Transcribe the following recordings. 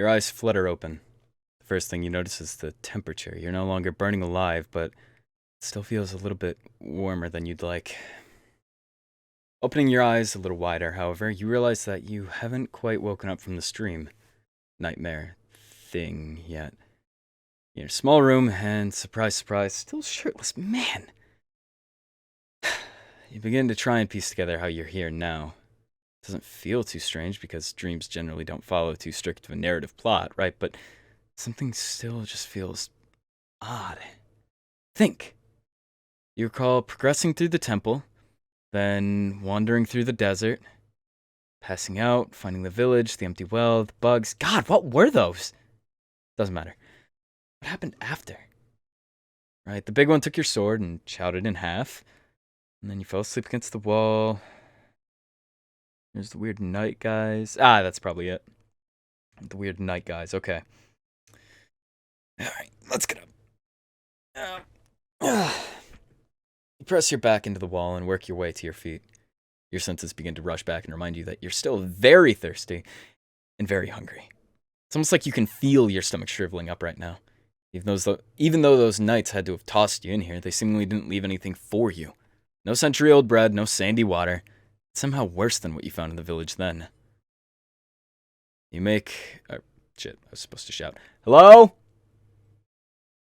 Your eyes flutter open. The first thing you notice is the temperature. You're no longer burning alive, but it still feels a little bit warmer than you'd like. Opening your eyes a little wider, however, you realize that you haven't quite woken up from the nightmare thing yet. You're in a small room, and surprise, surprise, still shirtless. Man! You begin to try and piece together how you're here now. It doesn't feel too strange because dreams generally don't follow too strict of a narrative plot, right? But something still just feels odd. Think. You recall progressing through the temple, then wandering through the desert, passing out, finding the village, the empty well, the bugs. God, what were those? Doesn't matter. What happened after? Right, the big one took your sword and chowed it in half, and then you fell asleep against the wall. There's the weird night guys. That's probably it. The weird night guys, okay. Alright, let's get up. You press your back into the wall and work your way to your feet. Your senses begin to rush back and remind you that you're still very thirsty and very hungry. It's almost like you can feel your stomach shriveling up right now. Even though those knights had to have tossed you in here, they seemingly didn't leave anything for you. No century-old bread, no sandy water. It's somehow worse than what you found in the village then. You make... shit, I was supposed to shout. Hello?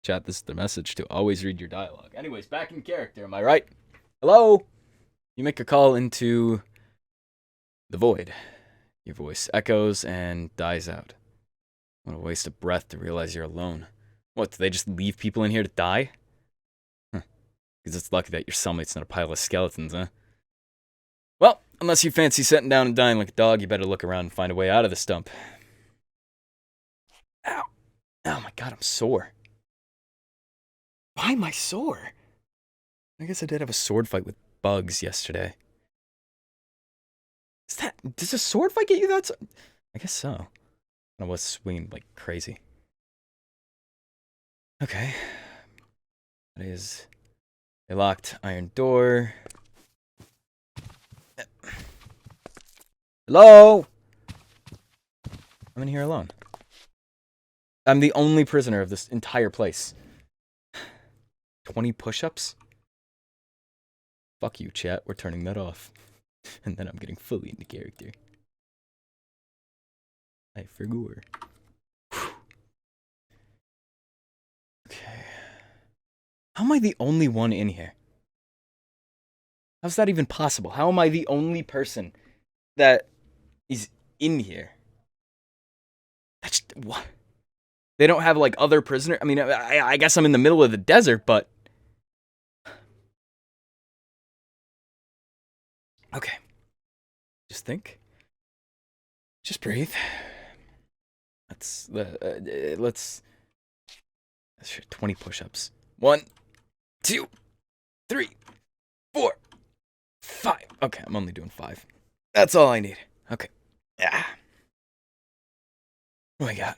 Chat, this is the message to always read your dialogue. Anyways, back in character, am I right? Hello? You make a call into the void. Your voice echoes and dies out. What a waste of breath to realize you're alone. What, do they just leave people in here to die? Because it's lucky that your cellmate's not a pile of skeletons, huh? Well, unless you fancy sitting down and dying like a dog, you better look around and find a way out of the stump. Ow. Oh my god, I'm sore. Why am I sore? I guess I did have a sword fight with bugs yesterday. Does a sword fight get you that? I guess so. I was swinging like crazy. Okay. That is a locked iron door. Hello? I'm in here alone. I'm the only prisoner of this entire place. 20 push-ups? Fuck you, chat. We're turning that off. And then I'm getting fully into character. I forgot. Okay. How am I the only one in here? How's that even possible? How am I the only person that is in here? That's... what? They don't have, like, other prisoners? I mean, I guess I'm in the middle of the desert, but... Okay. Just think. Just breathe. Let's 20 push-ups. 1, 2, 3, 4, 5. Okay, I'm only doing 5. That's all I need. Okay. Yeah. What do we got?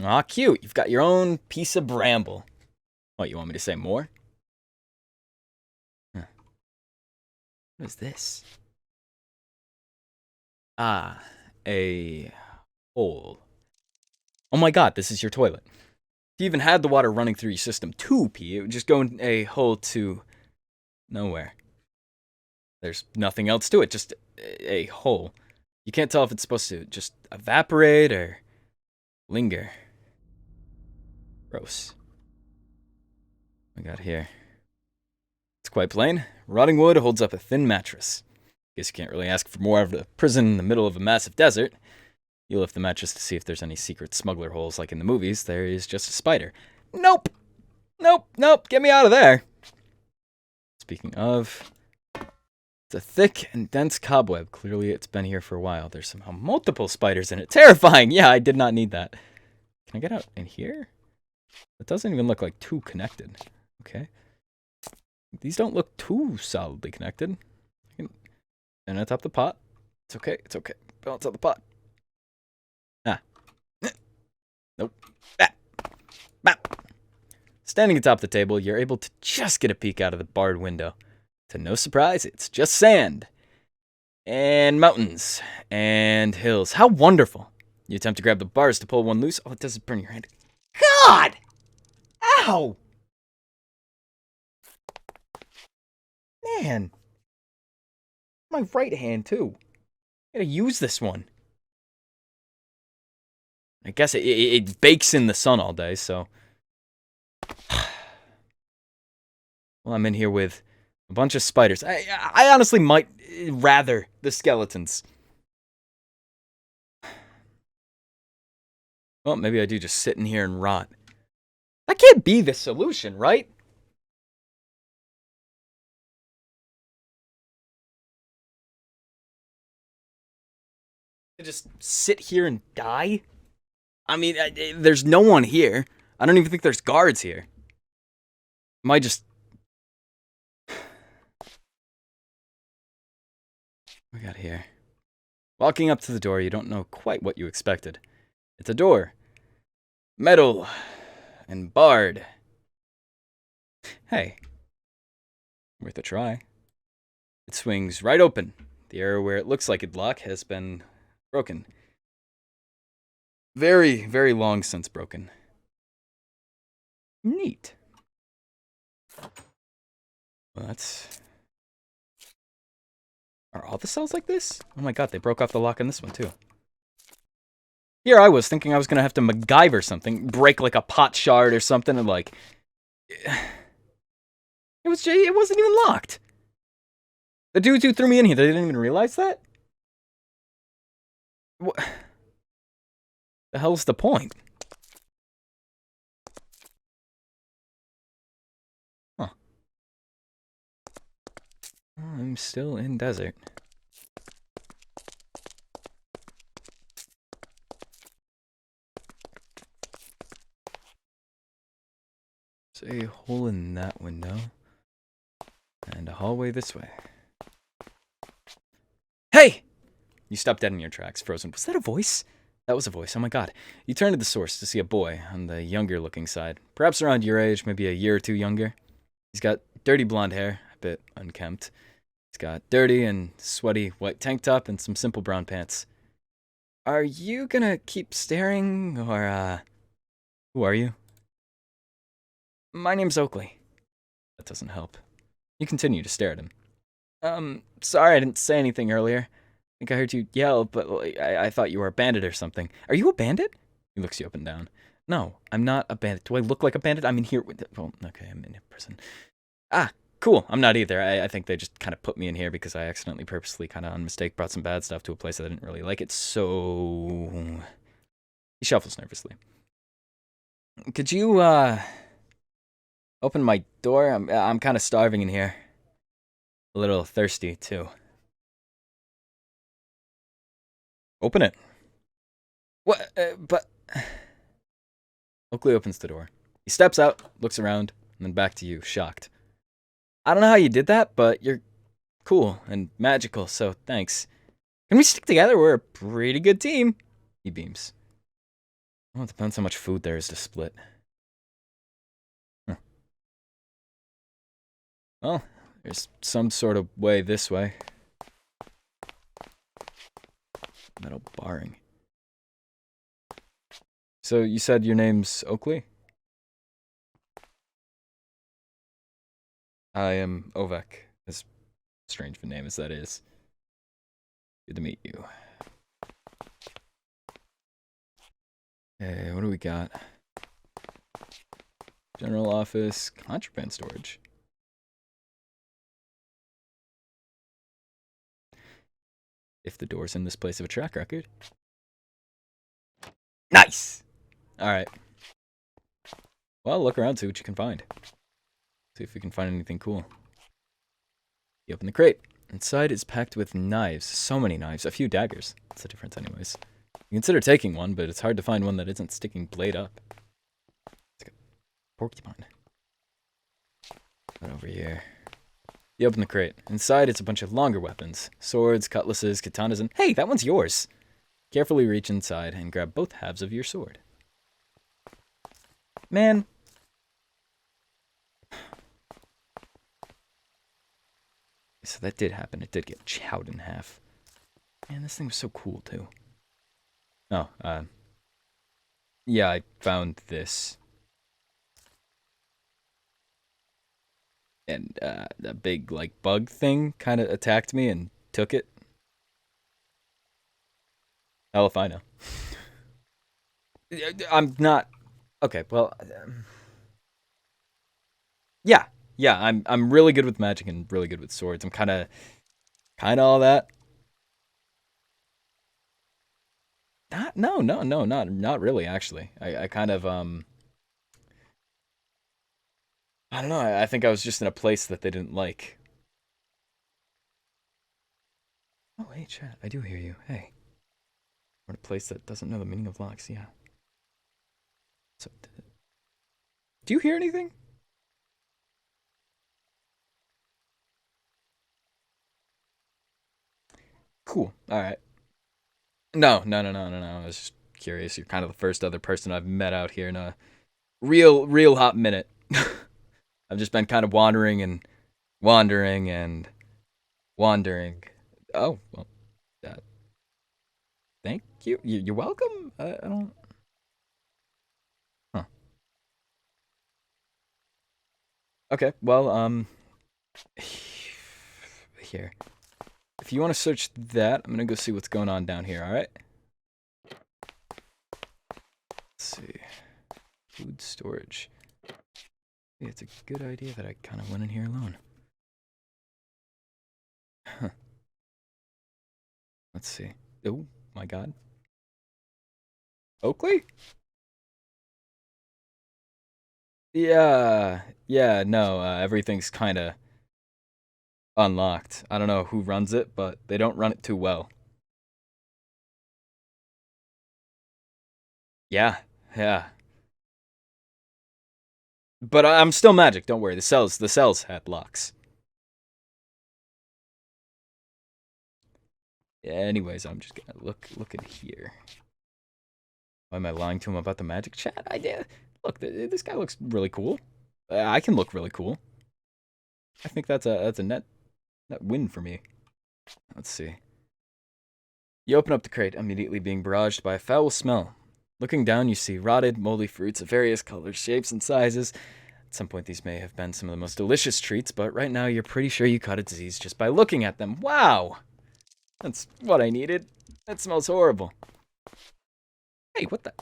Aw, cute. You've got your own piece of bramble. What, you want me to say more? Huh. What is this? A hole. Oh my god, this is your toilet. If you even had the water running through your system to pee, it would just go in a hole to nowhere. There's nothing else to it, just a hole. You can't tell if it's supposed to just evaporate or linger. Gross. What we got here? It's quite plain. Rotting wood holds up a thin mattress. Guess you can't really ask for more of a prison in the middle of a massive desert. You lift the mattress to see if there's any secret smuggler holes like in the movies. There is just a spider. Nope! Nope, nope, get me out of there! Speaking of... it's a thick and dense cobweb. Clearly it's been here for a while. There's somehow multiple spiders in it. Terrifying! Yeah, I did not need that. Can I get out in here? It doesn't even look like too connected. Okay. These don't look too solidly connected. And atop the pot. It's okay, it's okay. Balance out the pot. Nope. Standing atop the table, you're able to just get a peek out of the barred window. To no surprise, it's just sand. And mountains. And hills. How wonderful. You attempt to grab the bars to pull one loose. All it does is burn your hand. God! Ow! Man. My right hand, too. I gotta use this one. I guess it bakes in the sun all day, so. Well, I'm in here with a bunch of spiders. I honestly might rather the skeletons. Well, maybe I do just sit in here and rot. That can't be the solution, right? To just sit here and die? I mean, there's no one here. I don't even think there's guards here. Am I just... What we got here? Walking up to the door, you don't know quite what you expected. It's a door. Metal. And barred. Hey. Worth a try. It swings right open. The area where it looks like it'd lock has been broken. Very, very long since broken. Neat. Well, that's... Are all the cells like this? Oh my god, they broke off the lock on this one, too. Here I was thinking I was gonna have to MacGyver something, break like a pot shard or something, and like... It wasn't even locked. The dudes who threw me in here, they didn't even realize that? What the hell's the point? Huh. I'm still in desert. There's a hole in that window. And a hallway this way. Hey! You stop dead in your tracks, frozen. Was that a voice? That was a voice, oh my god. You turn to the source to see a boy on the younger looking side. Perhaps around your age, maybe a year or two younger. He's got dirty blonde hair, a bit unkempt. He's got dirty and sweaty white tank top and some simple brown pants. Are you gonna keep staring, or, who are you? My name's Oakley. That doesn't help. You continue to stare at him. Sorry I didn't say anything earlier. I think I heard you yell, but I thought you were a bandit or something. Are you a bandit? He looks you up and down. No, I'm not a bandit. Do I look like a bandit? I'm in here with... Well, okay, I'm in prison. Ah, cool. I'm not either. I think they just kind of put me in here because I accidentally, purposely, kind of on mistake, brought some bad stuff to a place that I didn't really like it, so... He shuffles nervously. Could you, open my door? I'm kind of starving in here. A little thirsty, too. Open it. What? But... Oakley opens the door. He steps out, looks around, and then back to you, shocked. I don't know how you did that, but you're cool and magical, so thanks. Can we stick together? We're a pretty good team. He beams. Well, it depends how much food there is to split. Huh. Well, there's some sort of way this way. Metal barring. So you said your name's Oakley? I am Oveq, as strange of a name as that is. Good to meet you. Hey, what do we got? General office, contraband storage. If the door's in this place of a track record. Nice! Alright. Well, look around, see what you can find. See if we can find anything cool. You open the crate. Inside is packed with knives. So many knives. A few daggers. What's the difference anyways? You consider taking one, but it's hard to find one that isn't sticking blade up. It's like a porcupine. Right over here. You open the crate. Inside it's a bunch of longer weapons. Swords, cutlasses, katanas, and... Hey, that one's yours! Carefully reach inside and grab both halves of your sword. Man. So that did happen. It did get chowed in half. Man, this thing was so cool, too. Oh, yeah, I found this. And, the big, like, bug thing kind of attacked me and took it. Hell if I know. I'm not... Okay, well... yeah, yeah, I'm really good with magic and really good with swords. I'm kind of all that. Not really, actually. I kind of, I don't know, I think I was just in a place that they didn't like. Oh, hey, chat, I do hear you. Hey. We're in a place that doesn't know the meaning of locks, yeah. So, do you hear anything? Cool. All right. No. I was just curious. You're kind of the first other person I've met out here in a real hot minute. I've just been kind of wandering and wandering. Oh, well, uh, thank you. You're welcome. I don't. Huh. Okay. Well, here. If you want to search that, I'm gonna go see what's going on down here. All right. Let's see. Food storage. Yeah, it's a good idea that I kind of went in here alone. Huh. Let's see. Oh my God. Oakley? Yeah, no, everything's kind of unlocked. I don't know who runs it, but they don't run it too well. Yeah. But I'm still magic, don't worry. The cells had locks. Yeah, anyways, I'm just gonna look in here. Why am I lying to him about the magic chat? I did. Look, this guy looks really cool. I can look really cool. I think that's a net win for me. Let's see. You open up the crate, immediately being barraged by a foul smell. Looking down, you see rotted, moldy fruits of various colors, shapes, and sizes. At some point, these may have been some of the most delicious treats, but right now, you're pretty sure you caught a disease just by looking at them. Wow! That's what I needed. That smells horrible. Hey, what the?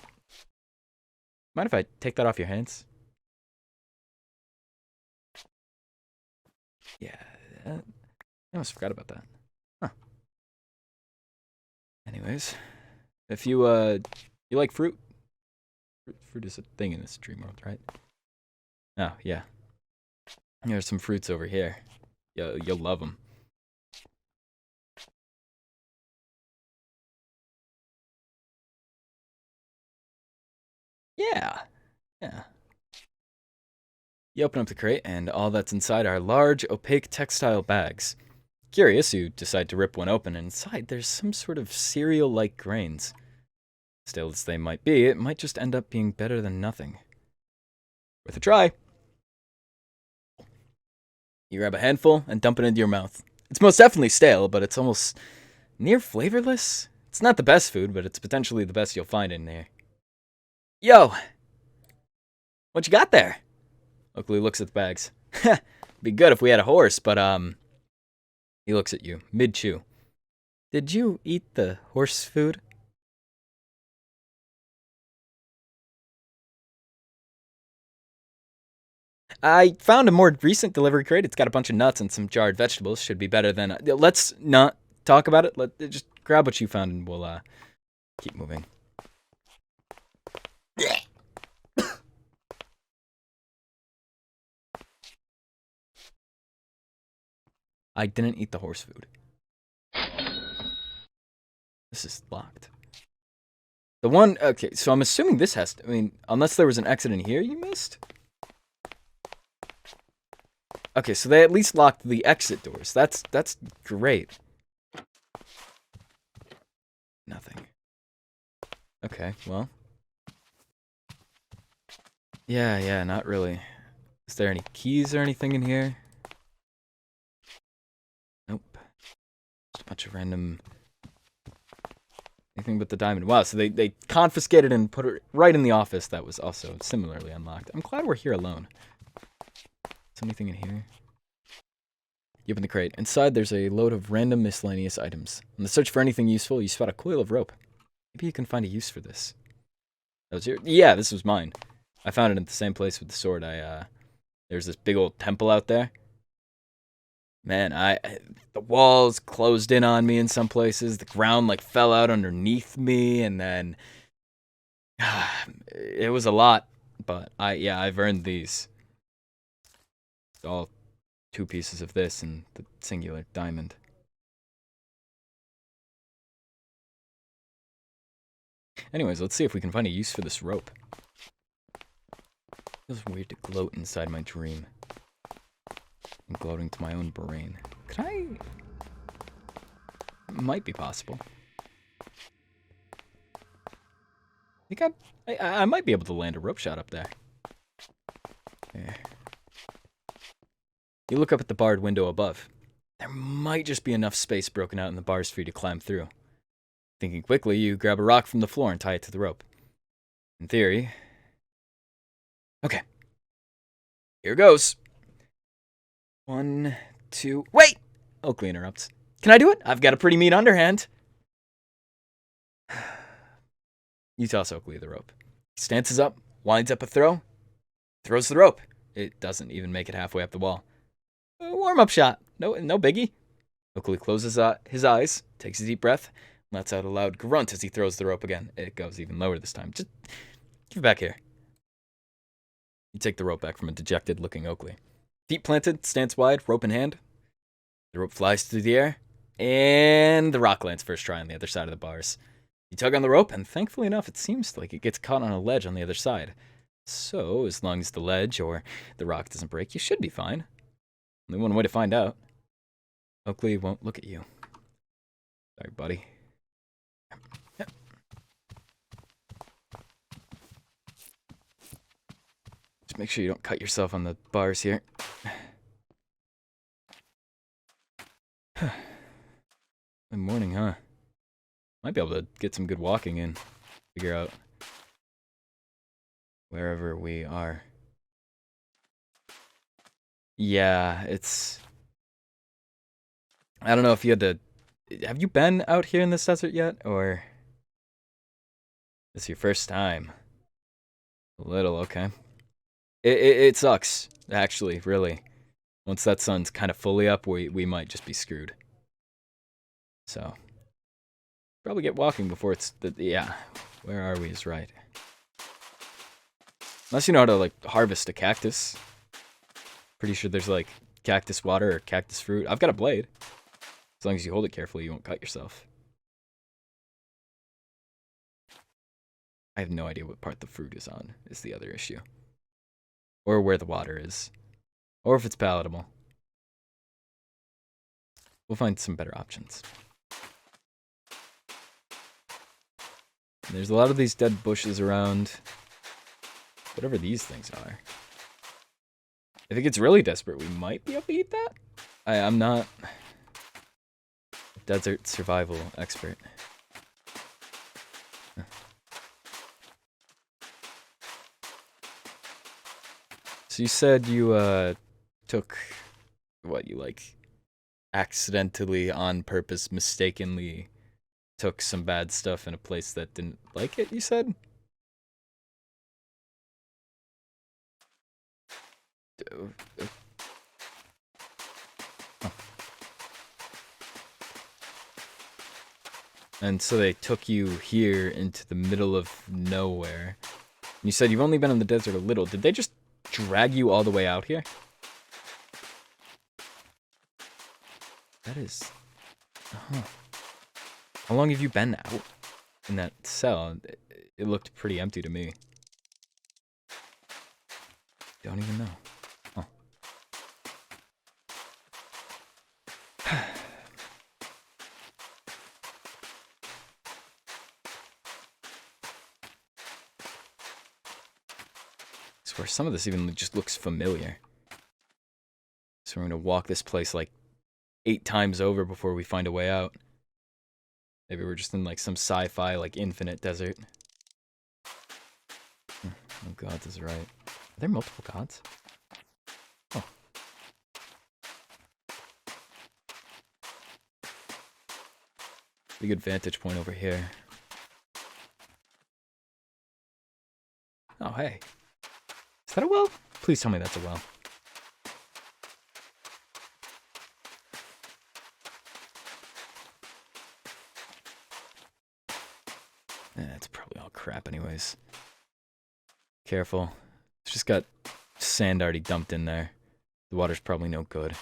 Mind if I take that off your hands? Yeah, I almost forgot about that. Huh. Anyways, if you like fruit, fruit is a thing in this dream world, right? Oh, yeah. There's some fruits over here. You'll love them. Yeah. You open up the crate, and all that's inside are large, opaque textile bags. Curious, you decide to rip one open, and inside there's some sort of cereal-like grains. Still as they might be, it might just end up being better than nothing. Worth a try. You grab a handful and dump it into your mouth. It's most definitely stale, but it's almost near flavorless. It's not the best food, but it's potentially the best you'll find in there. Yo! What you got there? Oakley looks at the bags. Be good if we had a horse, but, he looks at you, mid-chew. Did you eat the horse food? I found a more recent delivery crate. It's got a bunch of nuts and some jarred vegetables. Should be better than... let's not talk about it. Just grab what you found and we'll, keep moving. I didn't eat the horse food. This is locked. The one... Okay, so I'm assuming this has to... I mean, unless there was an exit in here you missed? Okay, so they at least locked the exit doors. That's great. Nothing. Okay, well. Yeah, not really. Is there any keys or anything in here? Nope. Just a bunch of random Anything but the diamond. Wow, so they confiscated and put it right in the office that was also similarly unlocked. I'm glad we're here alone. Is anything in here? You open the crate. Inside, there's a load of random miscellaneous items. In the search for anything useful, you spot a coil of rope. Maybe you can find a use for this. That was your... Yeah, this was mine. I found it at the same place with the sword. There's this big old temple out there. Man, the walls closed in on me in some places. The ground like fell out underneath me, and then it was a lot. But I've earned these. All 2 pieces of this and the singular diamond. Anyways, let's see if we can find a use for this rope. It feels weird to gloat inside my dream. I'm gloating to my own brain. Could I? Might be possible. I think I might be able to land a rope shot up there. There. You look up at the barred window above. There might just be enough space broken out in the bars for you to climb through. Thinking quickly, you grab a rock from the floor and tie it to the rope. In theory... Okay. Here goes. 1, 2... Wait! Oakley interrupts. Can I do it? I've got a pretty mean underhand. You toss Oakley the rope. He stances up, winds up a throw, throws the rope. It doesn't even make it halfway up the wall. A warm-up shot. No biggie. Oakley closes his eyes, takes a deep breath, lets out a loud grunt as he throws the rope again. It goes even lower this time. Just give it back here. You take the rope back from a dejected-looking Oakley. Feet planted, stance wide, rope in hand. The rope flies through the air, and the rock lands first try on the other side of the bars. You tug on the rope, and thankfully enough, it seems like it gets caught on a ledge on the other side. So, as long as the ledge or the rock doesn't break, you should be fine. Only one way to find out. Oakley won't look at you. Sorry, buddy. Just make sure you don't cut yourself on the bars here. Good morning, huh? Might be able to get some good walking in. Figure out wherever we are. Yeah, it's... I don't know if you had to... Have you been out here in this desert yet, or... It's your first time? A little, okay. It sucks, actually, really. Once that sun's kind of fully up, we might just be screwed. So... Probably get walking before it's... Yeah, where are we is right. Unless you know how to, like, harvest a cactus. Pretty sure there's, like, cactus water or cactus fruit. I've got a blade. As long as you hold it carefully, you won't cut yourself. I have no idea what part the fruit is on, is the other issue. Or where the water is. Or if it's palatable. We'll find some better options. And there's a lot of these dead bushes around. Whatever these things are. If it gets really desperate, we might be able to eat that? I'm not a desert survival expert. Huh. So you said you took what, you like accidentally, on purpose, mistakenly took some bad stuff in a place that didn't like it, you said? And so they took you here into the middle of nowhere. You said you've only been in the desert a little. Did they just drag you all the way out here? That is... Huh. How long have you been out in that cell? It looked pretty empty to me. Don't even know. Huh. I swear some of this even just looks familiar. So we're gonna walk this place like 8 times over before we find a way out. Maybe we're just in like some sci-fi, like infinite desert. Oh, God is right. Are there multiple gods? Oh. Pretty good vantage point over here. Oh, hey. Is that a well? Please tell me that's a well. It's probably all crap anyways. Careful. It's just got sand already dumped in there. The water's probably no good.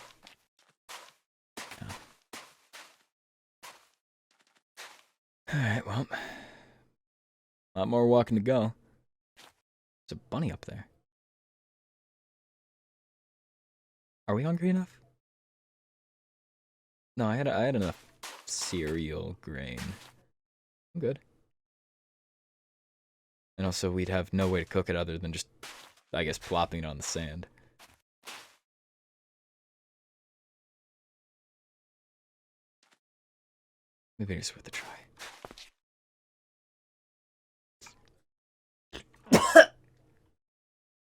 Alright, well. A lot more walking to go. There's a bunny up there. Are we hungry enough? No, I had enough cereal grain. I'm good. And also, we'd have no way to cook it other than just, I guess, plopping it on the sand. Maybe it's worth a try.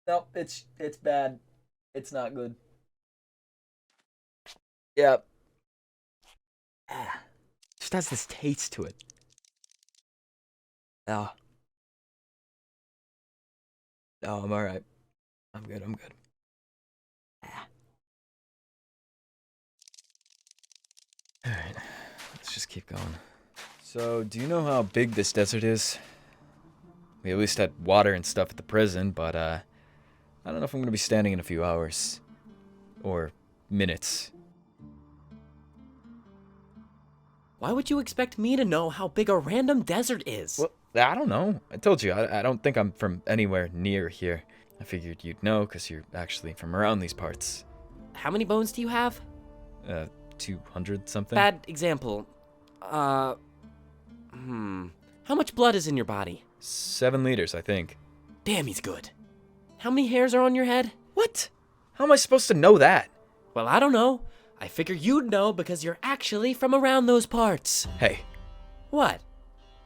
Nope, it's bad. It's not good. Yep. Just has this taste to it. Oh. Oh, I'm alright. I'm good. Alright, let's just keep going. So, do you know how big this desert is? We at least had water and stuff at the prison, but, I don't know if I'm gonna be standing in a few hours. Or minutes. Why would you expect me to know how big a random desert is? Well, I don't know. I told you, I don't think I'm from anywhere near here. I figured you'd know, because you're actually from around these parts. How many bones do you have? 200 something? Bad example. How much blood is in your body? 7 liters, I think. Damn, he's good. How many hairs are on your head? What? How am I supposed to know that? Well, I don't know. I figure you'd know because you're actually from around those parts. Hey. What?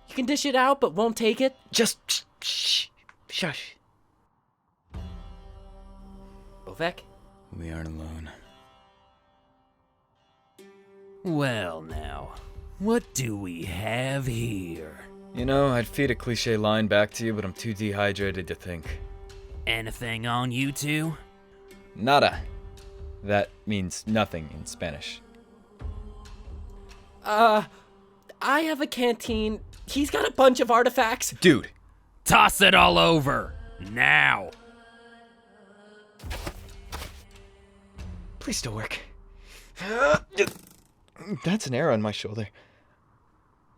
You can dish it out but won't take it? Just shh. Shush. Oveq? We aren't alone. Well now, what do we have here? You know, I'd feed a cliche line back to you, but I'm too dehydrated to think. Anything on you two? Nada. That means nothing in Spanish. I have a canteen. He's got a bunch of artifacts. Dude. Toss it all over, now. Please still work. That's an arrow on my shoulder.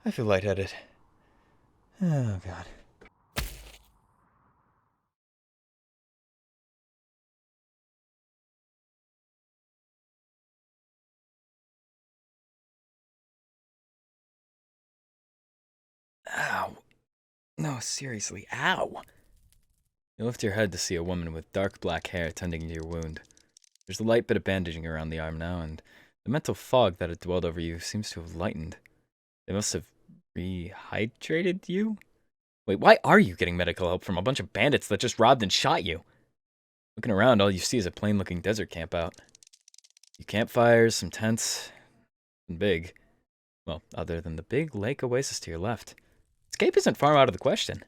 I feel lightheaded. Oh, God. Ow. No, seriously, ow. You lift your head to see a woman with dark black hair tending to your wound. There's a light bit of bandaging around the arm now, and the mental fog that had dwelled over you seems to have lightened. They must have rehydrated you? Wait, why are you getting medical help from a bunch of bandits that just robbed and shot you? Looking around, all you see is a plain-looking desert camp out. A few campfires, some tents, and big. Well, other than the big lake oasis to your left. Escape isn't far out of the question.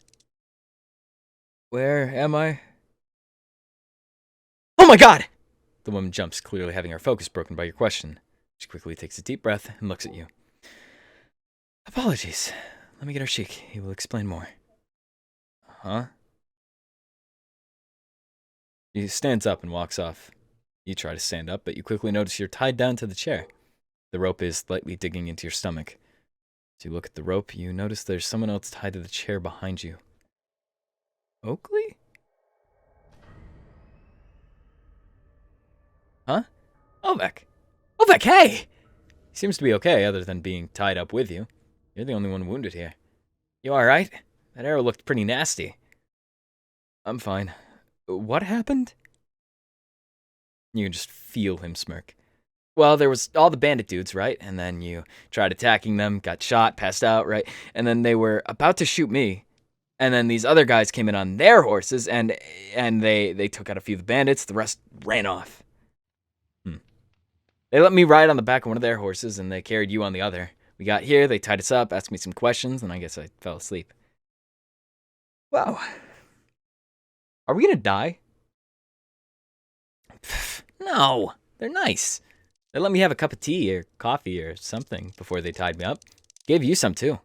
Where am I? Oh my God! The woman jumps, clearly having her focus broken by your question. She quickly takes a deep breath and looks at you. Apologies. Let me get her cheek. He will explain more. Huh? He stands up and walks off. You try to stand up, but you quickly notice you're tied down to the chair. The rope is lightly digging into your stomach. As you look at the rope, you notice there's someone else tied to the chair behind you. Oakley? Huh? Oveq! Oveq, hey! He seems to be okay, other than being tied up with you. You're the only one wounded here. You alright? That arrow looked pretty nasty. I'm fine. What happened? You can just feel him smirk. Well, there was all the bandit dudes, right? And then you tried attacking them, got shot, passed out, right? And then they were about to shoot me. And then these other guys came in on their horses, and they took out a few of the bandits. The rest ran off. They let me ride on the back of one of their horses, and they carried you on the other. We got here, they tied us up, asked me some questions, and I guess I fell asleep. Wow. Are we gonna die? No, they're nice. They let me have a cup of tea or coffee or something before they tied me up. Gave you some too.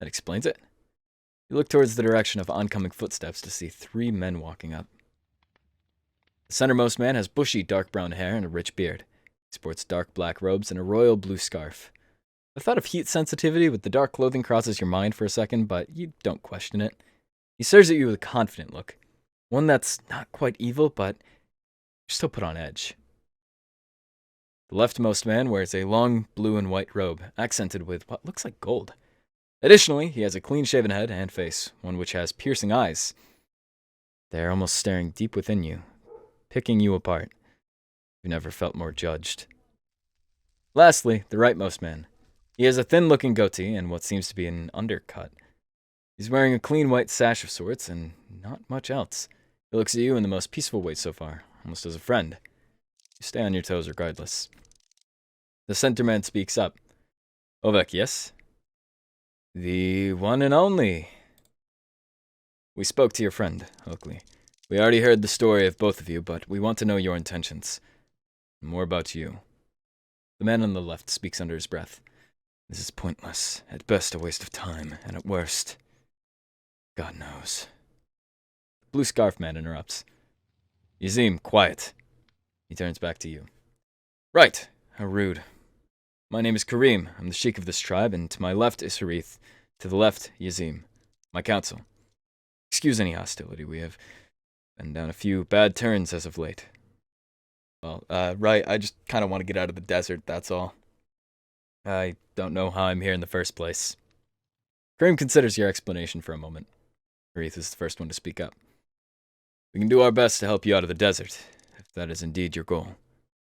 That explains it. You look towards the direction of oncoming footsteps to see 3 men walking up. The centermost man has bushy dark brown hair and a rich beard. He sports dark black robes and a royal blue scarf. The thought of heat sensitivity with the dark clothing crosses your mind for a second, but you don't question it. He stares at you with a confident look. One that's not quite evil, but you're still put on edge. The leftmost man wears a long blue and white robe, accented with what looks like gold. Additionally, he has a clean-shaven head and face, one which has piercing eyes. They are almost staring deep within you, picking you apart. You never felt more judged. Lastly, the rightmost man. He has a thin-looking goatee and what seems to be an undercut. He's wearing a clean white sash of sorts and not much else. He looks at you in the most peaceful way so far, almost as a friend. You stay on your toes regardless. The centerman speaks up. Oveq, yes? The one and only. We spoke to your friend, Oakley. We already heard the story of both of you, but we want to know your intentions. More about you. The man on the left speaks under his breath. This is pointless. At best, a waste of time, and at worst, God knows. The blue scarf man interrupts. Yazim, quiet. He turns back to you. Right. How rude. My name is Kareem. I'm the sheik of this tribe, and to my left is Harith. To the left, Yazim. My counsel. Excuse any hostility. We have been down a few bad turns as of late. Well, right, I just kind of want to get out of the desert, that's all. I don't know how I'm here in the first place. Kareem considers your explanation for a moment. Harith is the first one to speak up. We can do our best to help you out of the desert, if that is indeed your goal.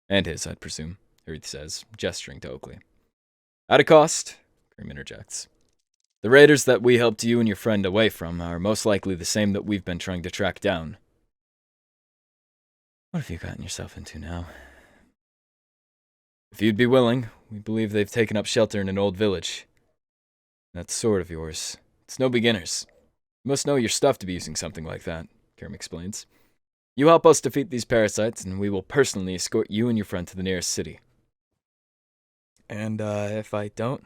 And his, I'd presume, Harith says, gesturing to Oakley. At a cost, Kareem interjects. The raiders that we helped you and your friend away from are most likely the same that we've been trying to track down. What have you gotten yourself into now? If you'd be willing, we believe they've taken up shelter in an old village. That sword of yours, it's no beginners. You must know your stuff to be using something like that, Kareem explains. You help us defeat these parasites, and we will personally escort you and your friend to the nearest city. And, if I don't?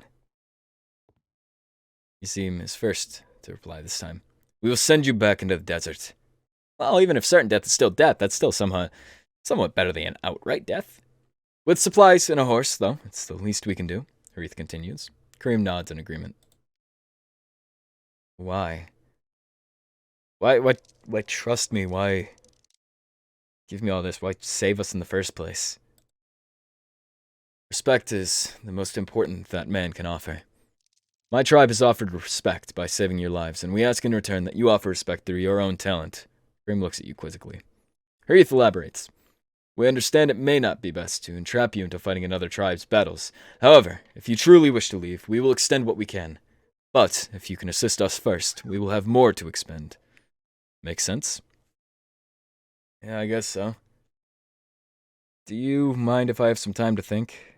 Yazim is first to reply this time. We will send you back into the desert. Well, even if certain death is still death, that's still somewhat better than an outright death. With supplies and a horse, though, it's the least we can do, Harith continues. Kareem nods in agreement. Why? Why trust me? Why give me all this? Why save us in the first place? Respect is the most important that man can offer. My tribe has offered respect by saving your lives, and we ask in return that you offer respect through your own talent. Kareem looks at you quizzically. Harith elaborates. We understand it may not be best to entrap you into fighting another tribe's battles. However, if you truly wish to leave, we will extend what we can. But if you can assist us first, we will have more to expend. Make sense? Yeah, I guess so. Do you mind if I have some time to think?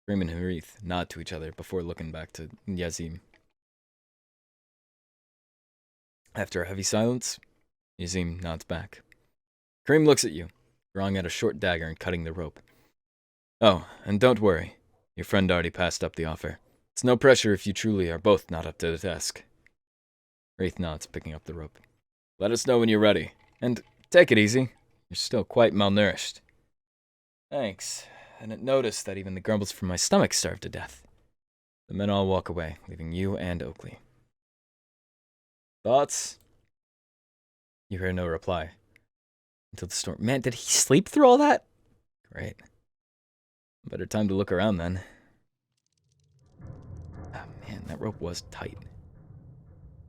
Kareem and Harith nod to each other before looking back to Yazim. After a heavy silence, Yazim nods back. Kareem looks at you, drawing out a short dagger and cutting the rope. Oh, and don't worry. Your friend already passed up the offer. It's no pressure if you truly are both not up to the task. Harith nods, picking up the rope. Let us know when you're ready. And take it easy. You're still quite malnourished. Thanks. I didn't notice that even the grumbles from my stomach starved to death. The men all walk away, leaving you and Oakley. Thoughts? You hear no reply. Until the storm. Man, did he sleep through all that? Great. Better time to look around then. Ah, man, that rope was tight.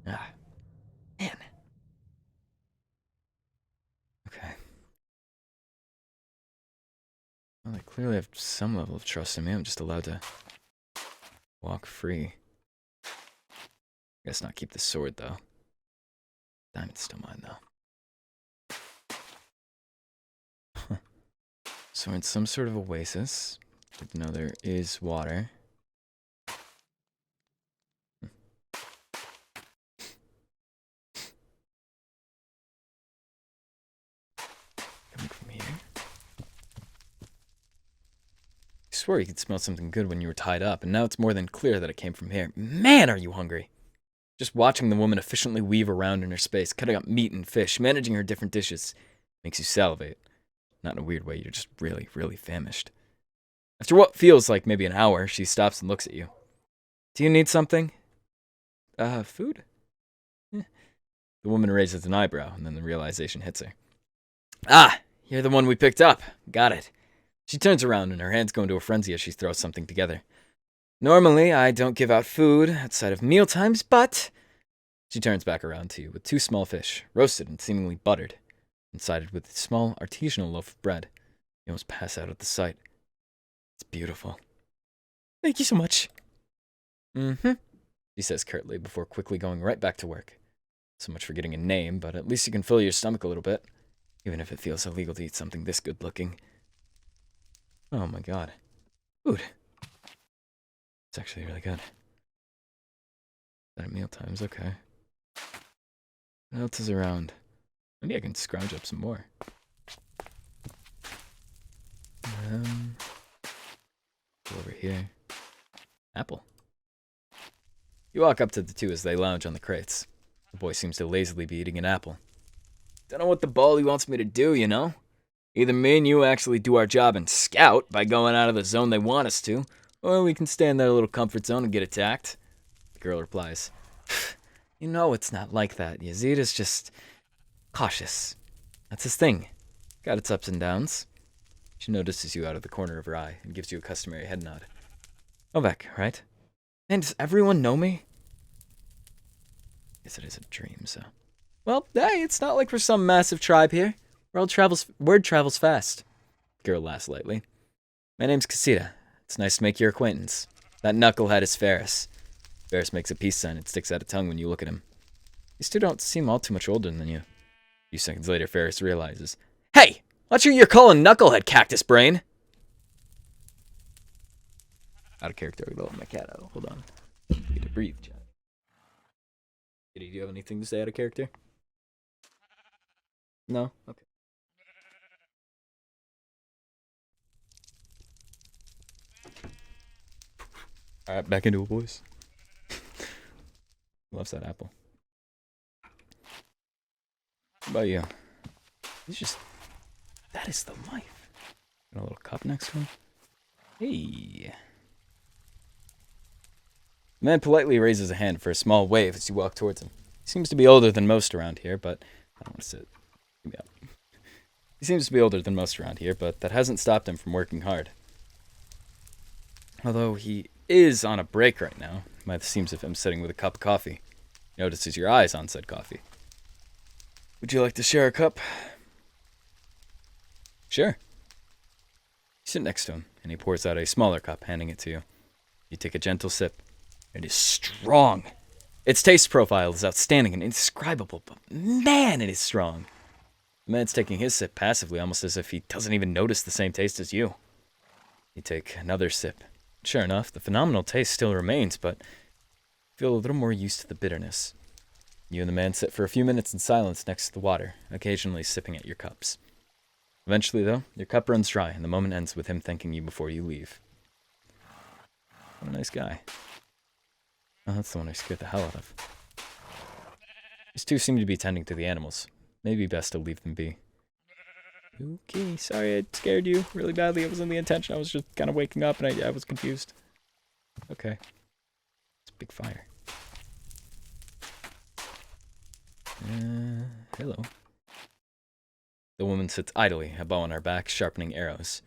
Ah, man. Okay. Well, I clearly have some level of trust in me. I'm just allowed to walk free. Guess not keep the sword, though. Diamond's still mine, though. Huh. So we're in some sort of oasis. Good to know there is water. Coming from here. I swore you could smell something good when you were tied up, and now it's more than clear that it came from here. Man, are you hungry! Just watching the woman efficiently weave around in her space, cutting up meat and fish, managing her different dishes, makes you salivate. Not in a weird way, you're just really, really famished. After what feels like maybe an hour, she stops and looks at you. Do you need something? Food? The woman raises an eyebrow, and then the realization hits her. Ah, you're the one we picked up. Got it. She turns around, and her hands go into a frenzy as she throws something together. Normally, I don't give out food outside of meal times, but... She turns back around to you with 2 small fish, roasted and seemingly buttered, and sided with a small artisanal loaf of bread. You almost pass out at the sight. It's beautiful. Thank you so much. Mm-hmm, she says curtly before quickly going right back to work. So much for getting a name, but at least you can fill your stomach a little bit, even if it feels illegal to eat something this good looking. Oh my god. Food. It's actually really good. At meal times, okay. What else is around? Maybe I can scrounge up some more. Go over here. Apple. You walk up to the 2 as they lounge on the crates. The boy seems to lazily be eating an apple. Don't know what the ball he wants me to do, you know? Either me and you actually do our job and scout by going out of the zone they want us to, or we can stay in that little comfort zone and get attacked. The girl replies, You know it's not like that. Yazid is just cautious. That's his thing. Got its ups and downs. She notices you out of the corner of her eye and gives you a customary head nod. Oveq, right? And does everyone know me? Guess it is a dream, so... Well, hey, it's not like we're some massive tribe here. Word travels fast. The girl laughs lightly. My name's Casita. It's nice to make your acquaintance. That knucklehead is Ferris. Ferris makes a peace sign and sticks out a tongue when you look at him. These 2 don't seem all too much older than you. A few seconds later, Ferris realizes, Hey! Watch who you're calling knucklehead, cactus brain! Out of character, I let my cat out. Hold on. Need to breathe, Jack. Kitty, do you have anything to say out of character? No? Okay. Alright, back into it, boys. Loves that apple. What about you? It's just... That is the life. Got a little cup next to him. Hey. The man politely raises a hand for a small wave as you walk towards him. He seems to be older than most around here, but... I don't want to sit. Give me up. He seems to be older than most around here, but that hasn't stopped him from working hard. Although he is on a break right now, by the seams of him sitting with a cup of coffee. He notices your eyes on said coffee. Would you like to share a cup? Sure. You sit next to him, and he pours out a smaller cup, handing it to you. You take a gentle sip. It is strong. Its taste profile is outstanding and indescribable, but man, it is strong. The man's taking his sip passively, almost as if he doesn't even notice the same taste as you. You take another sip. Sure enough, the phenomenal taste still remains, but you feel a little more used to the bitterness. You and the man sit for a few minutes in silence next to the water, occasionally sipping at your cups. Eventually, though, your cup runs dry, and the moment ends with him thanking you before you leave. What a nice guy. Oh, that's the one I scared the hell out of. These 2 seem to be tending to the animals. Maybe best to leave them be. Okay, sorry I scared you really badly. It wasn't the intention. I was just kind of waking up and I was confused. Okay. It's a big fire. Hello. The woman sits idly, a bow on her back, sharpening arrows.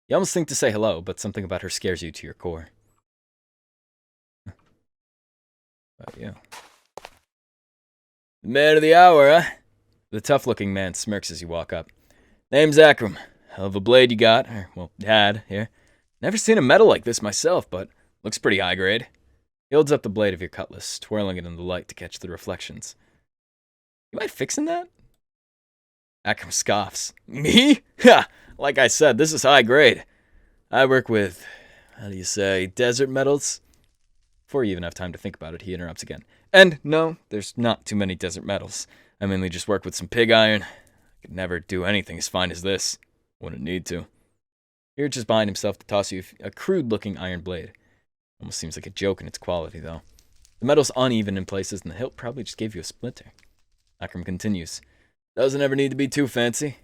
You almost think to say hello, but something about her scares you to your core. About you. The man of the hour, huh? The tough-looking man smirks as you walk up. Name's Akram. hell of a blade you got. Or, well, had, here. Never seen a metal like this myself, but looks pretty high grade. He holds up the blade of your cutlass, twirling it in the light to catch the reflections. You mind fixing that? Akram scoffs. Me? Ha! Like I said, this is high grade. I work with, how do you say, desert metals? Before you even have time to think about it, he interrupts again. And no, there's not too many desert metals. I mainly just work with some pig iron. I could never do anything as fine as this. Wouldn't need to. He reaches behind himself to toss you a crude-looking iron blade. Almost seems like a joke in its quality, though. The metal's uneven in places, and the hilt probably just gave you a splinter. Akram continues. Doesn't ever need to be too fancy.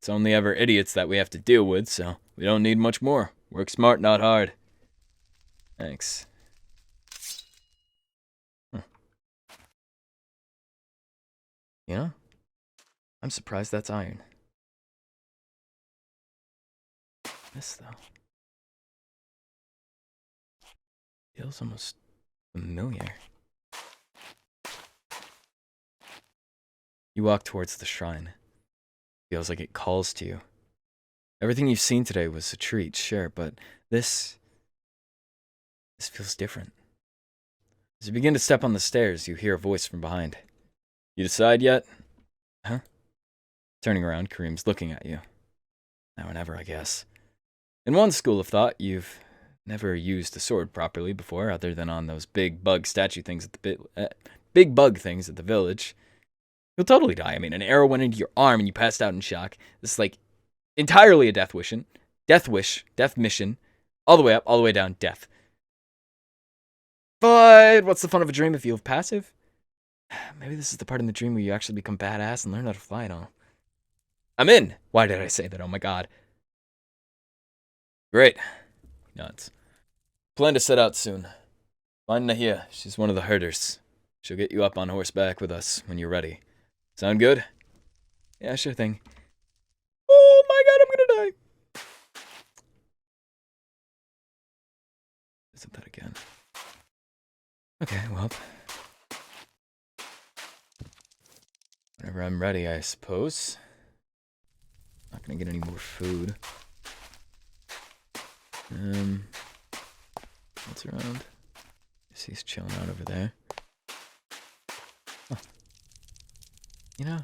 It's only ever idiots that we have to deal with, so we don't need much more. Work smart, not hard. Thanks. You know, I'm surprised that's iron. This, though, feels almost familiar. You walk towards the shrine. Feels like it calls to you. Everything you've seen today was a treat, sure, but this feels different. As you begin to step on the stairs, you hear a voice from behind. You decide yet? Huh? Turning around, Kareem's looking at you. Now or never, I guess. In one school of thought, you've never used a sword properly before, other than on those big bug statue things at the big bug things at the village. You'll totally die. I mean, an arrow went into your arm and you passed out in shock. This is like entirely a death mission, all the way up, all the way down, death. But what's the fun of a dream if you have passive? Maybe this is the part in the dream where you actually become badass and learn how to fly, don't? I'm in. Why did I say that? Oh my god. Great. Nuts. Plan to set out soon. Find Nahia. She's one of the herders. She'll get you up on horseback with us when you're ready. Sound good? Yeah, sure thing. Oh my god, I'm gonna die. Isn't that again? Okay, well. Whenever I'm ready, I suppose. Not gonna get any more food. What's around? He's chilling out over there. Huh. You know,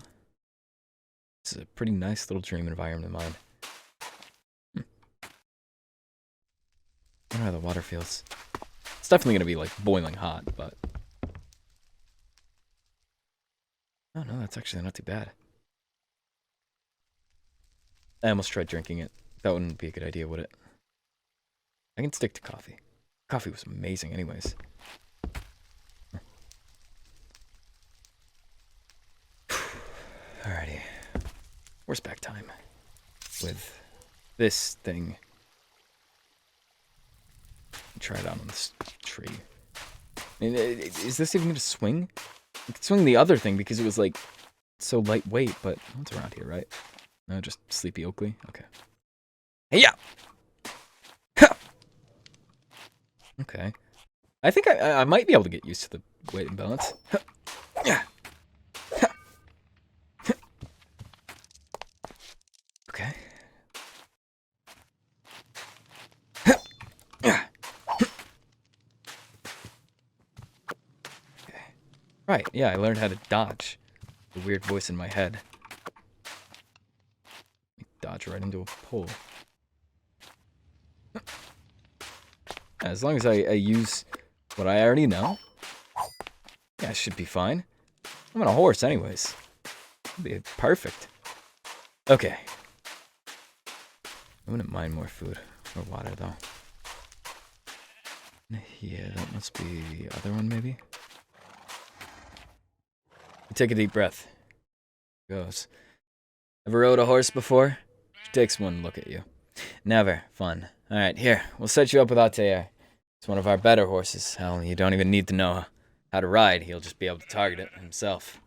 this is a pretty nice little dream environment of mine. I wonder how the water feels. It's definitely gonna be like boiling hot, but oh no, that's actually not too bad. I almost tried drinking it. That wouldn't be a good idea, would it? I can stick to coffee. Coffee was amazing anyways. Alrighty. Horseback time. With this thing. Try it out on this tree. I mean, is this even gonna swing? I could swing the other thing because it was like so lightweight, but what's around here, right? No, just Sleepy Oakley? Okay. Hey, yeah! Okay. I think I might be able to get used to the weight and balance. Okay. Right, yeah, I learned how to dodge. The weird voice in my head. Dodge right into a pole. As long as I use what I already know, yeah, I should be fine. I'm on a horse anyways. It'll be perfect. Okay. I wouldn't mind more food or water though. Yeah, that must be the other one maybe. Take a deep breath. Goes. Ever rode a horse before? She takes one look at you. Never. Fun. Alright, here. We'll set you up with Altair. It's one of our better horses. Hell, you don't even need to know how to ride. He'll just be able to target it himself.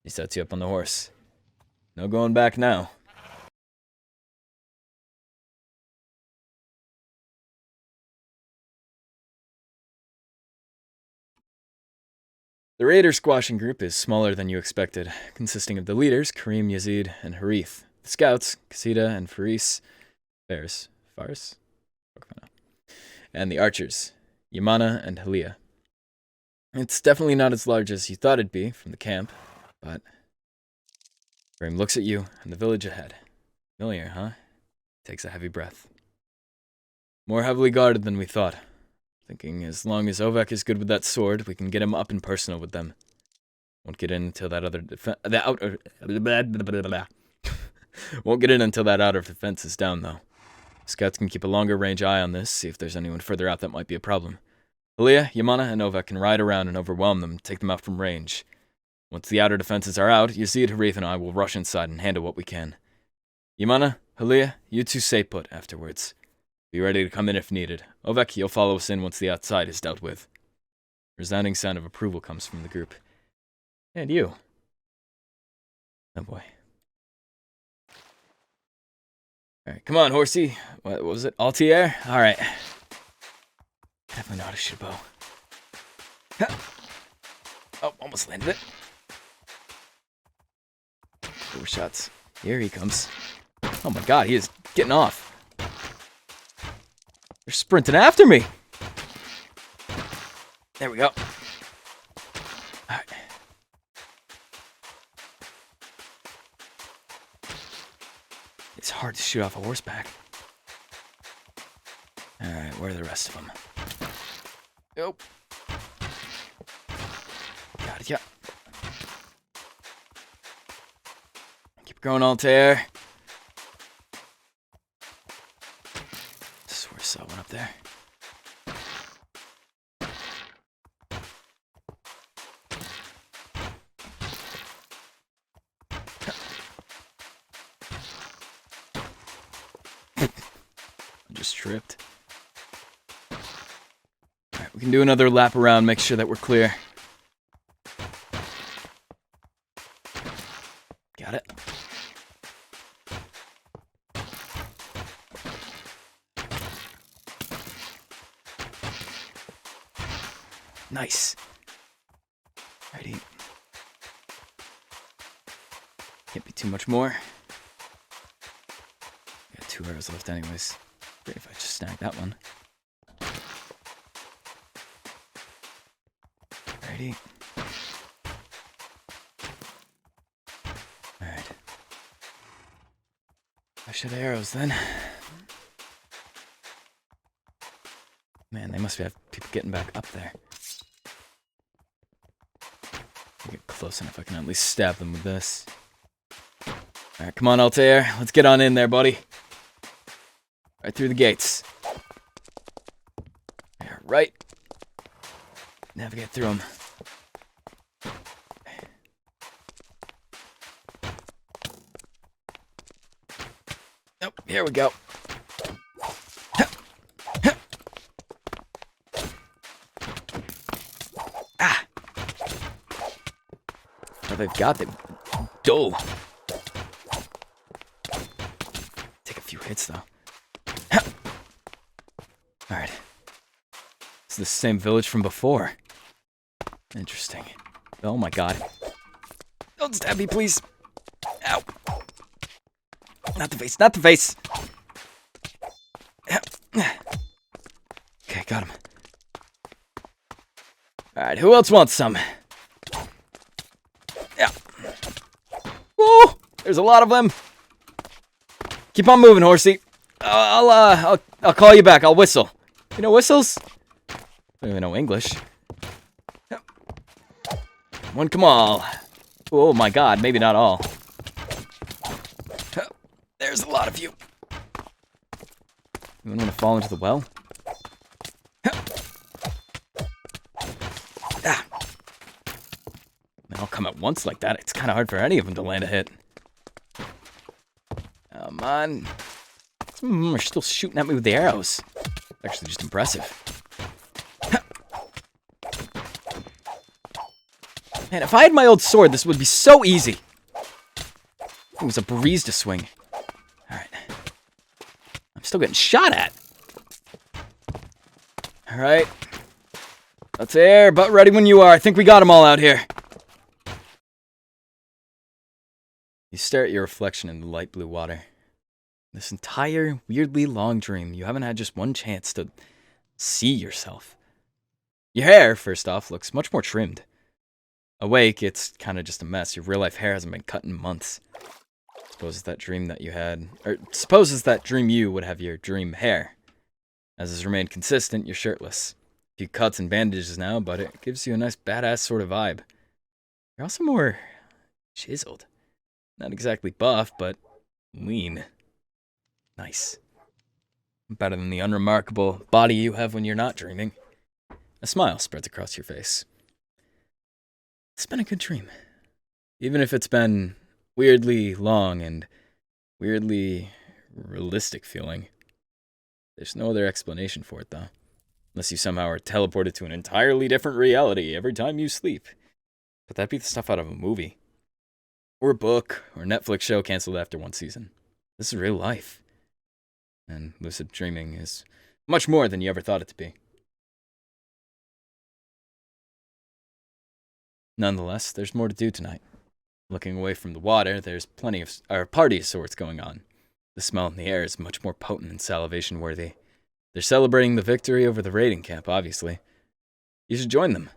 He sets you up on the horse. No going back now. The raider squashing group is smaller than you expected, consisting of the leaders, Kareem, Yazid, and Harith, The scouts, Casita and Faris, Faris? And the archers, Yamana and Halia. It's definitely not as large as you thought it'd be from the camp, but REM looks at you and the village ahead. Familiar, huh? Takes a heavy breath. More heavily guarded than we thought. Thinking as long as Oveq is good with that sword, we can get him up and personal with them. Won't get in until that Won't get in until that outer defense is down, though. Scouts can keep a longer range eye on this, see if there's anyone further out that might be a problem. Halia, Yamana, and Oveq can ride around and overwhelm them, take them out from range. Once the outer defenses are out, Yazid, Harith, and I will rush inside and handle what we can. Yamana, Halia, you two stay put afterwards. Be ready to come in if needed. Oveq, you'll follow us in once the outside is dealt with. Resounding sound of approval comes from the group. And you. Oh boy. Alright, come on, horsey. What was it? Altier? Alright. Definitely know how to shoot a bow. Oh, almost landed it. 4 shots. Here he comes. Oh my god, he is getting off. They're sprinting after me. There we go. Alright. It's hard to shoot off a horseback. Alright, where are the rest of them? Nope. Got it, yeah. Keep going, Altair. I saw one up there. I just tripped. Alright, we can do another lap around, make sure that we're clear. Got it. Nice. Righty. Can't be too much more. Got 2 arrows left anyways. Great if I just snag that one. Righty. Alright. I should have arrows then. Man, they must have people getting back up there. Get close enough, I can at least stab them with this. Alright, come on, Altair. Let's get on in there, buddy. Right through the gates. There, right. Navigate through them. Nope, here we go. They've got them. Dull. Take a few hits though. Alright. It's the same village from before. Interesting. Oh my god. Don't stab me, please. Ow. Not the face, not the face. Okay, got him. Alright, who else wants some? There's a lot of them. Keep on moving, horsey. I'll call you back. I'll whistle. You know whistles? I don't even know English. One, come on. Oh my god, maybe not all. There's a lot of you. You want to fall into the well? Ah. They all come at once like that. It's kind of hard for any of them to land a hit. Come on. Some of them are still shooting at me with the arrows. Actually, just impressive. Man, if I had my old sword, this would be so easy. It was a breeze to swing. Alright. I'm still getting shot at. Alright. That's air, but ready when you are. I think we got them all out here. You stare at your reflection in the light blue water. This entire weirdly long dream, you haven't had just one chance to see yourself. Your hair, first off, looks much more trimmed. Awake, it's kind of just a mess. Your real-life hair hasn't been cut in months. Supposes that dream you would have your dream hair. As has remained consistent, you're shirtless. A few cuts and bandages now, but it gives you a nice badass sort of vibe. You're also more chiseled. Not exactly buff, but lean. Nice. Better than the unremarkable body you have when you're not dreaming. A smile spreads across your face. It's been a good dream. Even if it's been weirdly long and weirdly realistic feeling. There's no other explanation for it, though. Unless you somehow are teleported to an entirely different reality every time you sleep. But that'd be the stuff out of a movie. Or a book, or a Netflix show canceled after one season. This is real life. And lucid dreaming is much more than you ever thought it to be. Nonetheless, there's more to do tonight. Looking away from the water, there's a party of sorts going on. The smell in the air is much more potent and salivation worthy. They're celebrating the victory over the raiding camp, obviously. You should join them.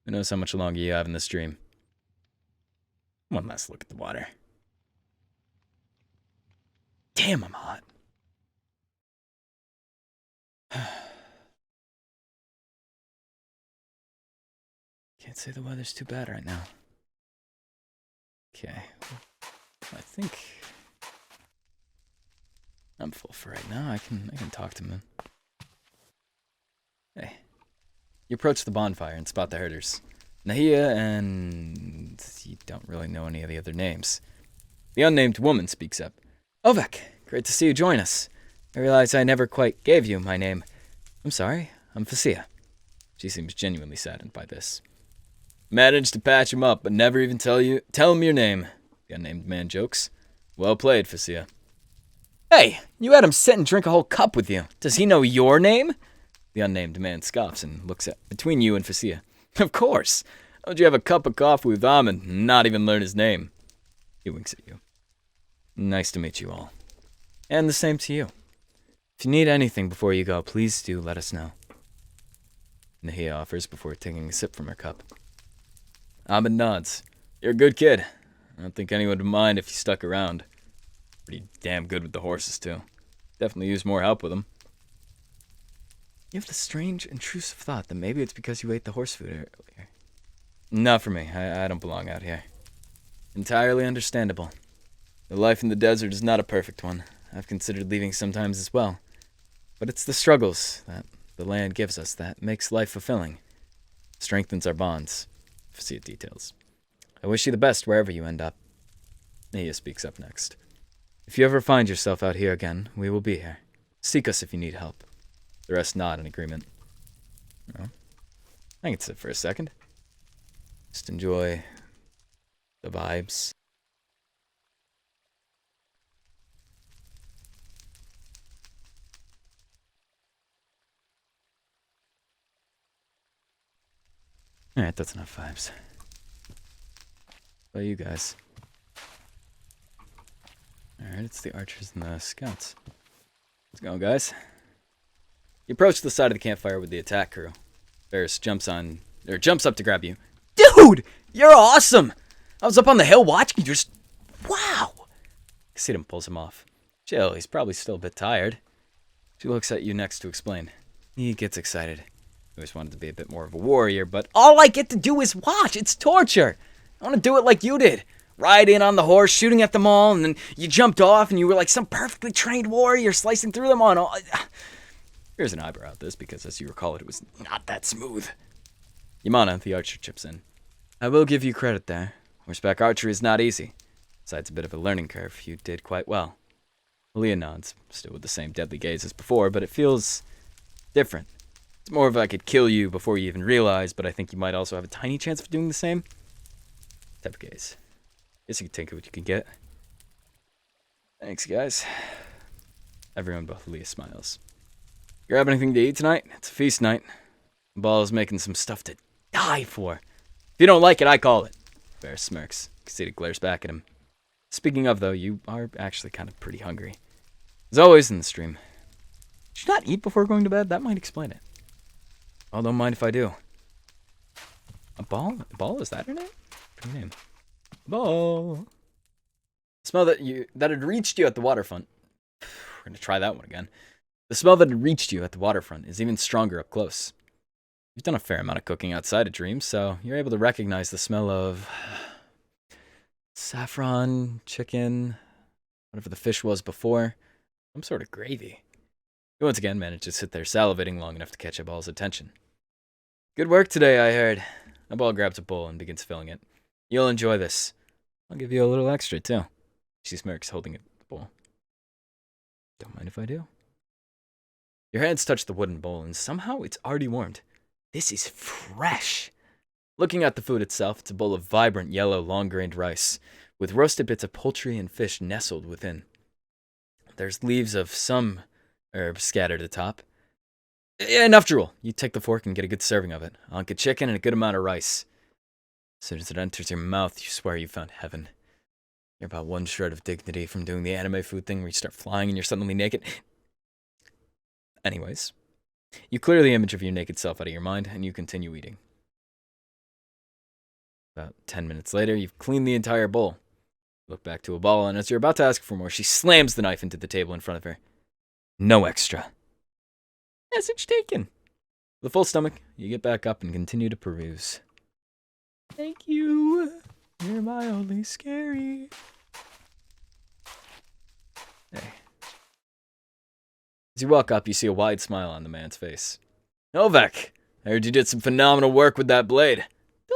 Who knows how much longer you have in this dream. One last look at the water. Damn, I'm hot. Can't say the weather's too bad right now. Okay. I think I'm full for right now. I can talk to him. Hey. You approach the bonfire and spot the herders. Nahia and you don't really know any of the other names. The unnamed woman speaks up. Oveq, great to see you join us. I realize I never quite gave you my name. I'm sorry, I'm Facia. She seems genuinely saddened by this. Managed to patch him up, but never even tell him your name, the unnamed man jokes. Well played, Facia. Hey, you had him sit and drink a whole cup with you. Does he know your name? The unnamed man scoffs and looks at between you and Facia. Of course. How'd you have a cup of coffee with him and not even learn his name? He winks at you. Nice to meet you all. And the same to you. If you need anything before you go, please do let us know. Nahia offers before taking a sip from her cup. Ahmed nods. You're a good kid. I don't think anyone would mind if you stuck around. Pretty damn good with the horses, too. Definitely use more help with them. You have the strange, intrusive thought that maybe it's because you ate the horse food earlier. Not for me. I don't belong out here. Entirely understandable. The life in the desert is not a perfect one. I've considered leaving sometimes as well. But it's the struggles that the land gives us that makes life fulfilling. Strengthens our bonds. See it details. I wish you the best wherever you end up. Nahia speaks up next. If you ever find yourself out here again, we will be here. Seek us if you need help. The rest nod in agreement. Well, I can sit for a second. Just enjoy the vibes. Alright, that's enough vibes. What about you guys? Alright, it's the archers and the scouts. Let's go, guys. You approach the side of the campfire with the attack crew. Ferris jumps up to grab you. Dude! You're awesome! I was up on the hill watching you just... Wow! Kasidam pulls him off. Chill, he's probably still a bit tired. She looks at you next to explain. He gets excited. I always wanted to be a bit more of a warrior, but all I get to do is watch. It's torture. I want to do it like you did. Ride in on the horse, shooting at them all, and then you jumped off and you were like some perfectly trained warrior slicing through them on all... Here's an eyebrow at this because, as you recall, it was not that smooth. Yamana, the archer, chips in. I will give you credit there. Horseback archery is not easy. Besides a bit of a learning curve, you did quite well. Leah nods, still with the same deadly gaze as before, but it feels different. It's more of I could kill you before you even realize, but I think you might also have a tiny chance of doing the same. Type of gaze. Guess you can take what you can get. Thanks, guys. Everyone but Leah smiles. Grab anything to eat tonight? It's a feast night. Ball is making some stuff to die for. If you don't like it, I call it. Bear smirks. Casita glares back at him. Speaking of, though, you are actually kind of pretty hungry. As always in the stream. Did you not eat before going to bed? That might explain it. Oh, don't mind if I do. A ball? A ball? Is that her name? Her name. Ball. The smell that had reached you at the waterfront. We're gonna try that one again. The smell that had reached you at the waterfront is even stronger up close. You've done a fair amount of cooking outside of Dreams, so you're able to recognize the smell of saffron, chicken, whatever the fish was before, some sort of gravy. You once again managed to sit there salivating long enough to catch a Ball's attention. Good work today, I heard. A Ball grabs a bowl and begins filling it. You'll enjoy this. I'll give you a little extra, too. She smirks, holding it the bowl. Don't mind if I do. Your hands touch the wooden bowl, and somehow it's already warmed. This is fresh. Looking at the food itself, it's a bowl of vibrant yellow long-grained rice, with roasted bits of poultry and fish nestled within. There's leaves of some herbs scattered atop. Enough drool. You take the fork and get a good serving of it. A hunk of chicken and a good amount of rice. As soon as it enters your mouth, you swear you found heaven. You're about one shred of dignity from doing the anime food thing where you start flying and you're suddenly naked. Anyways, you clear the image of your naked self out of your mind and you continue eating. About 10 minutes later, you've cleaned the entire bowl. Look back to a Ball, and as you're about to ask for more, she slams the knife into the table in front of her. No extra. Message taken. With a full stomach, you get back up and continue to peruse. Thank you. You're my only scary. Hey. As you walk up, you see a wide smile on the man's face. Oveq, I heard you did some phenomenal work with that blade.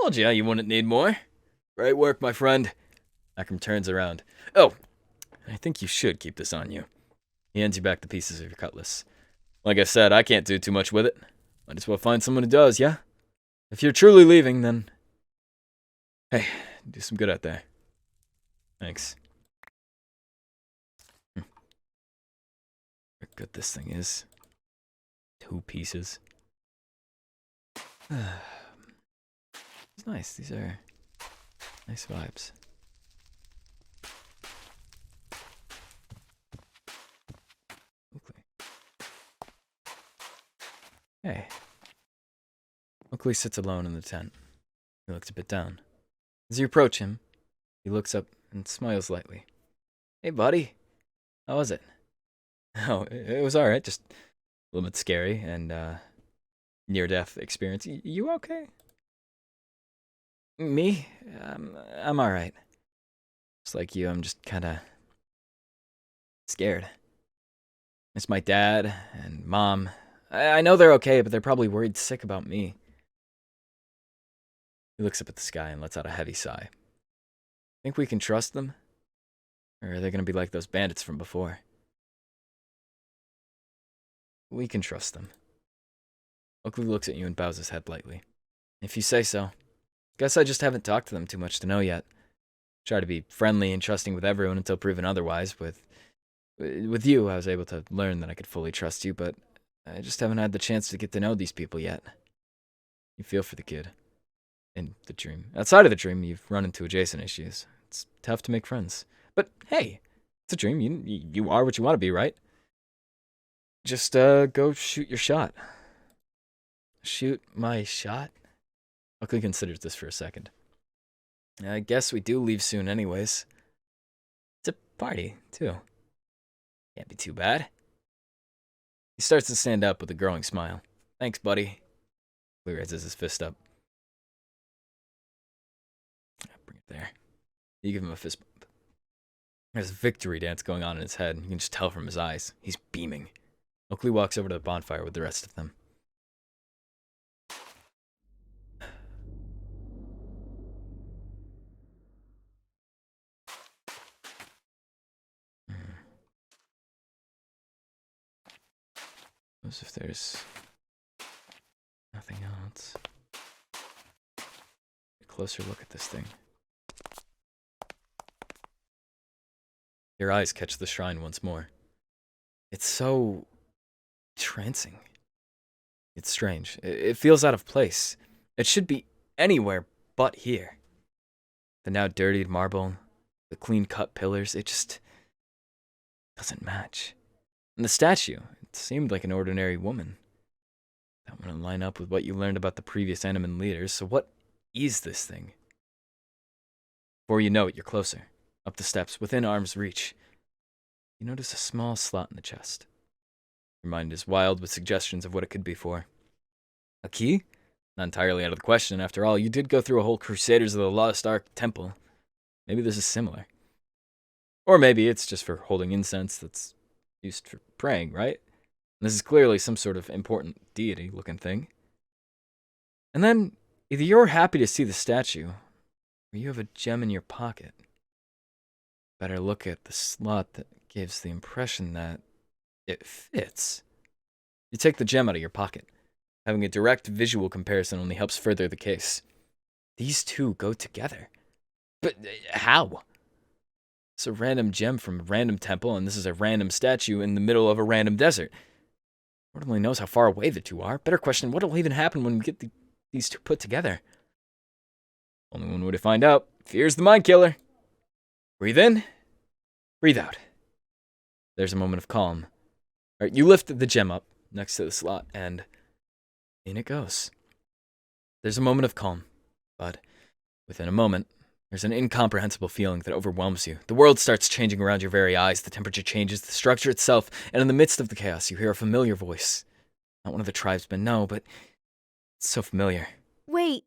Told you wouldn't need more. Great work, my friend. Akram turns around. Oh, I think you should keep this on you. He hands you back the pieces of your cutlass. Like I said, I can't do too much with it. Might as well find someone who does, yeah? If you're truly leaving, then... Hey, do some good out there. Thanks. How good this thing is. 2 pieces. It's nice. These are nice vibes. Oakley. Hey. Oakley sits alone in the tent. He looks a bit down. As you approach him, he looks up and smiles lightly. Hey, buddy. How was it? Oh, it was alright. Just a little bit scary and near-death experience. You okay? Me? I'm alright. Just like you, I'm just kinda scared. Miss my dad and mom. I know they're okay, but they're probably worried sick about me. He looks up at the sky and lets out a heavy sigh. Think we can trust them? Or are they gonna be like those bandits from before? We can trust them. Oakley looks at you and bows his head lightly. If you say so. Guess I just haven't talked to them too much to know yet. Try to be friendly and trusting with everyone until proven otherwise. With you, I was able to learn that I could fully trust you, but I just haven't had the chance to get to know these people yet. You feel for the kid. In the dream. Outside of the dream, you've run into adjacent issues. It's tough to make friends. But hey, it's a dream. You are what you want to be, right? Just go shoot your shot. Shoot my shot? Oakley considers this for a second. I guess we do leave soon anyways. It's a party, too. Can't be too bad. He starts to stand up with a growing smile. Thanks, buddy. He raises his fist up. Bring it there. You give him a fist bump. There's a victory dance going on in his head. You can just tell from his eyes. He's beaming. Oakley walks over to the bonfire with the rest of them. As if there's nothing else. A closer look at this thing. Your eyes catch the shrine once more. It's so trancing. It's strange. It feels out of place. It should be anywhere but here. The now dirtied marble, the clean-cut pillars, it just doesn't match. And the statue, it seemed like an ordinary woman. That wouldn't line up with what you learned about the previous Animan leaders, so what is this thing? Before you know it, you're closer, up the steps, within arm's reach. You notice a small slot in the chest. Your mind is wild with suggestions of what it could be for. A key? Not entirely out of the question, after all. You did go through a whole Crusaders of the Lost Ark temple. Maybe this is similar. Or maybe it's just for holding incense that's used for praying, right? This is clearly some sort of important deity-looking thing. And then, either you're happy to see the statue, or you have a gem in your pocket. Better look at the slot that gives the impression that it fits. You take the gem out of your pocket. Having a direct visual comparison only helps further the case. These two go together. But how? It's a random gem from a random temple, and this is a random statue in the middle of a random desert. Lord only knows how far away the two are. Better question, what will even happen when we get these two put together? Only one way to find out. Fear's the mind killer. Breathe in. Breathe out. There's a moment of calm. All right, you lift the gem up next to the slot, and in it goes. There's a moment of calm, but within a moment, there's an incomprehensible feeling that overwhelms you. The world starts changing around your very eyes. The temperature changes, the structure itself, and in the midst of the chaos, you hear a familiar voice. Not one of the tribesmen, no, but it's so familiar. Wait,